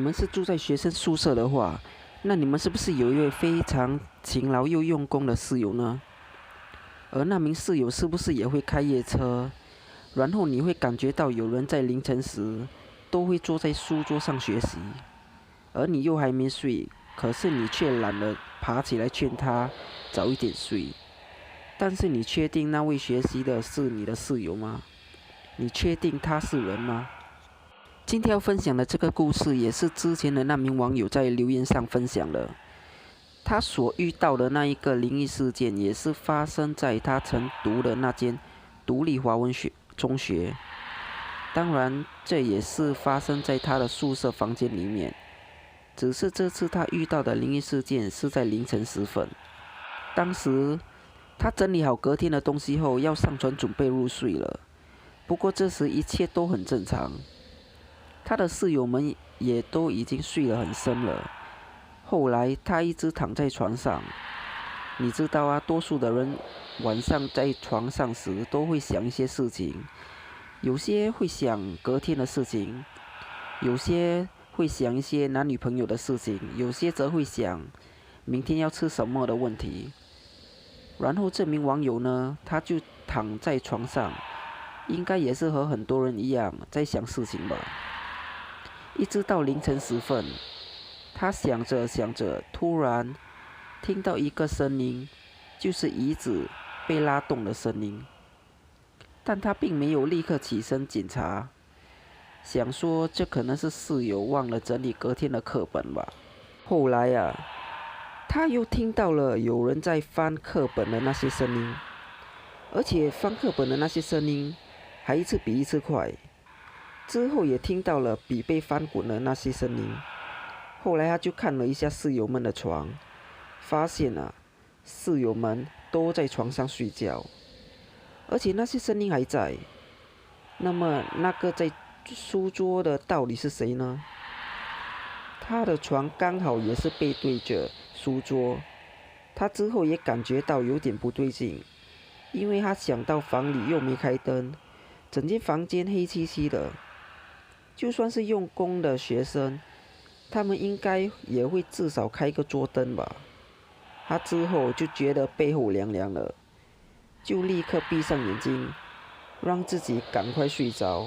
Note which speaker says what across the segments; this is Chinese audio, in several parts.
Speaker 1: 们是住在学生宿舍的话，那你们是不是有一位非常勤劳又用功的室友呢？而那名室友是不是也会开夜车？然后你会感觉到有人在凌晨时都会坐在书桌上学习，而你又还没睡，可是你却懒得爬起来劝他早一点睡。但是你确定那位学习的是你的室友吗？你确定他是人吗？今天要分享的这个故事也是之前的那名网友在留言上分享的。他所遇到的那一个灵异事件，也是发生在他曾读的那间独立华文中学。当然，这也是发生在他的宿舍房间里面。只是这次他遇到的灵异事件是在凌晨时分。当时他整理好隔天的东西后，要上床准备入睡了。不过这时一切都很正常，他的室友们也都已经睡得很深了。后来他一直躺在床上，你知道啊，多数的人晚上在床上时都会想一些事情，有些会想隔天的事情，有些会想一些男女朋友的事情，有些则会想明天要吃什么的问题。然后这名网友呢，他就躺在床上，应该也是和很多人一样在想事情吧。一直到凌晨时分，他想着想着，突然听到一个声音，就是椅子被拉动的声音。但他并没有立刻起身检查，想说这可能是室友忘了整理隔天的课本吧。后来啊，他又听到了有人在翻课本的那些声音，而且翻课本的那些声音还一次比一次快。之后也听到了笔被翻滚的那些声音。后来他就看了一下室友们的床，发现啊，室友们都在床上睡觉，而且那些声音还在。那么那个在书桌的到底是谁呢？他的床刚好也是背对着书桌。他之后也感觉到有点不对劲，因为他想到房里又没开灯，整间房间黑漆漆的。就算是用功的学生，他们应该也会至少开个桌灯吧。他之后就觉得背后凉凉了，就立刻闭上眼睛，让自己赶快睡着。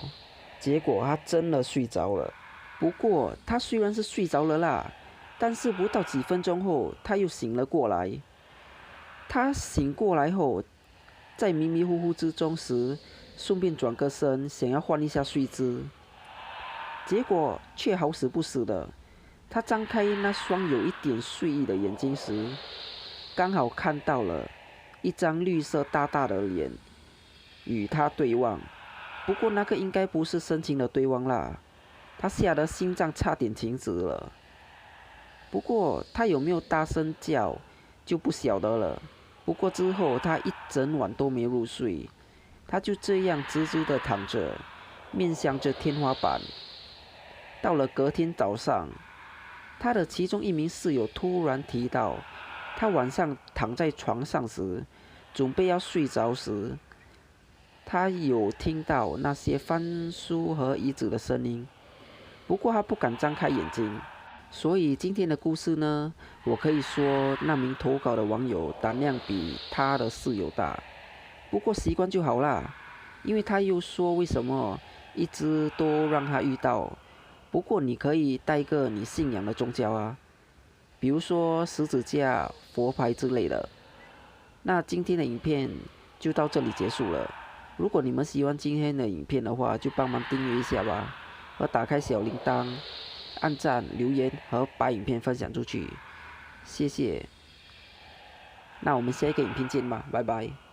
Speaker 1: 结果他真的睡着了。不过他虽然是睡着了啦，但是不到几分钟后，他又醒了过来。他醒过来后，在迷迷糊糊之中时，顺便转个身，想要换一下睡姿。结果却好死不死的，他张开那双有一点睡意的眼睛时，刚好看到了一张绿色大大的脸与他对望。不过那个应该不是深情的对望啦，他吓得心脏差点停止了。不过他有没有大声叫就不晓得了。不过之后他一整晚都没入睡，他就这样直直的躺着，面向着天花板。到了隔天早上，他的其中一名室友突然提到，他晚上躺在床上时，准备要睡着时，他有听到那些翻书和椅子的声音。不过他不敢张开眼睛。所以今天的故事呢，我可以说那名投稿的网友胆量比他的室友大。不过习惯就好啦，因为他又说为什么一直都让他遇到。不过你可以带个你信仰的宗教啊，比如说十字架、佛牌之类的。那今天的影片就到这里结束了。如果你们喜欢今天的影片的话，就帮忙订阅一下吧，和打开小铃铛，按赞、留言和把影片分享出去，谢谢。那我们下一个影片见吧，拜拜。